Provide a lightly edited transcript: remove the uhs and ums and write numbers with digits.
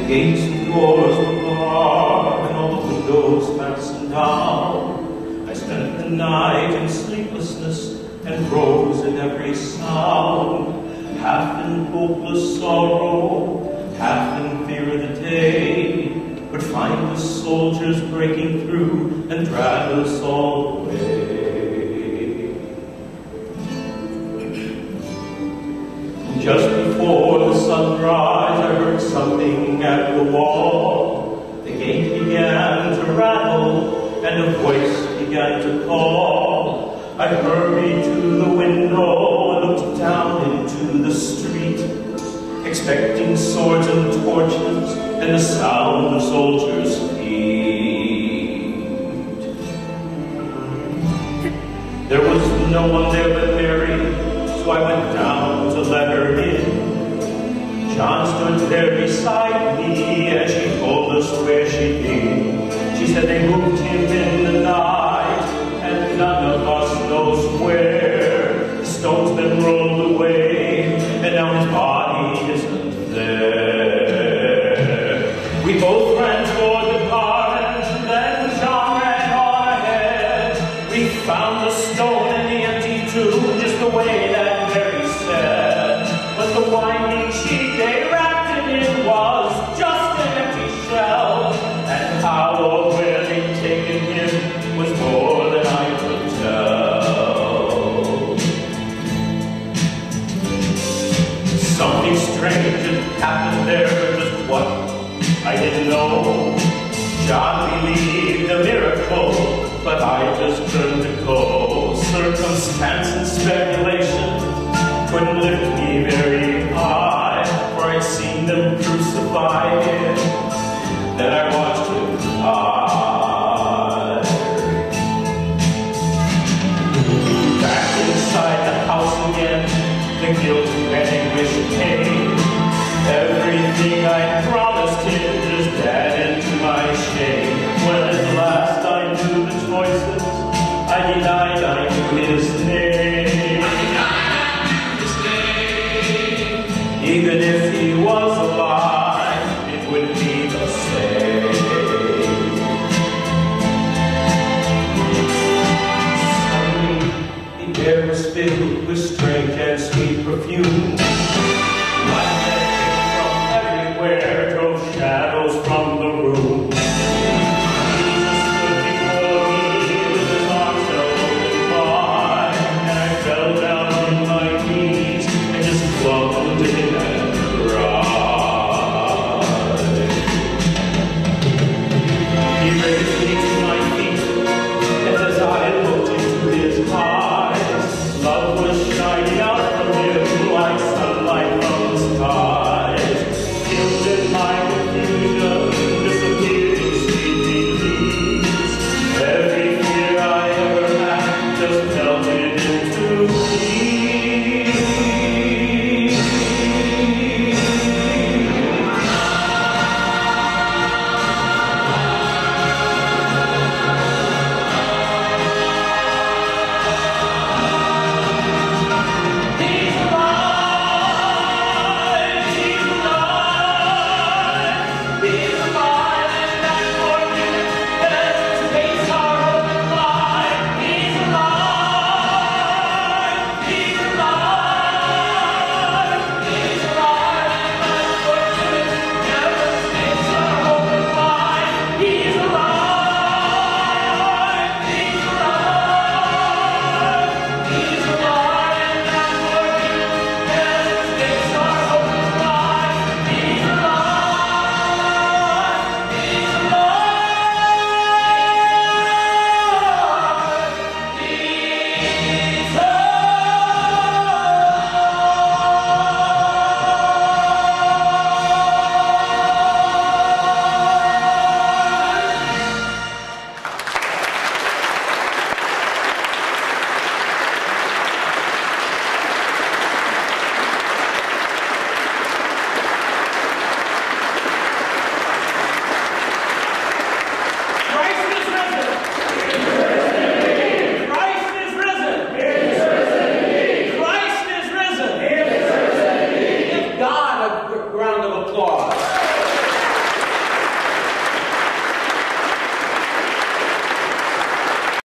gates and doors were barred, and all the windows fastened down. I spent the night in sleeplessness and rose at every sound, half in hopeless sorrow, half in fear of the day, would find the soldiers breaking through and drag us all away. Just before the sunrise, I heard something at the wall. The gate began to rattle, and a voice began to call. I hurried to the window and looked down into the street, expecting swords and torches and the sound of soldiers' feet. There was no one there but Mary, so I went down to let her in. John stood there beside me and she told us where she'd been. She said they moved him in the night and none of us knows where. The stone's been rolled away and now his body isn't there. We both ran toward the garden, then John ran on ahead. We found the stone in the empty tomb just the way that Mary said. But the winding sheet they wrapped it in was just an empty shell, and how or where they'd taken him was more than I could tell. Something strange had happened there, just what I didn't know. John believed a miracle, but I just turned to go. Circumstance and speculation couldn't lift me very high, for I'd seen them crucify him, then I watched him die. Back inside the house again, the guilt and anguish came. Everything I promised him just added to my shame. When at last I knew the choices, I denied I knew his name. Even if he was alive, it would be the same. Suddenly, the air was filled with strange and sweet perfume. Light that came from everywhere drove shadows from the room. Jesus stood before me with his arms held open wide, and I fell down on my knees and just clung to him and cried. He raised me to my feet, and as I looked into his eyes, love was shining out from him like sunlight from the skies. Killed in my confusion, disappeared in sweet release. Every fear I ever had just melted into peace. He's alive, he's alive, he's alive, and that's for you. As his gates are open wide, he's alive, he's alive, he's alive, and that's for you. As his gates are open wide, he's alive, he's alive, he's alive, and that's for you. As his gates are open wide, he's alive, he's Christ is risen! Christ is risen! Christ is risen! Give God a round of applause.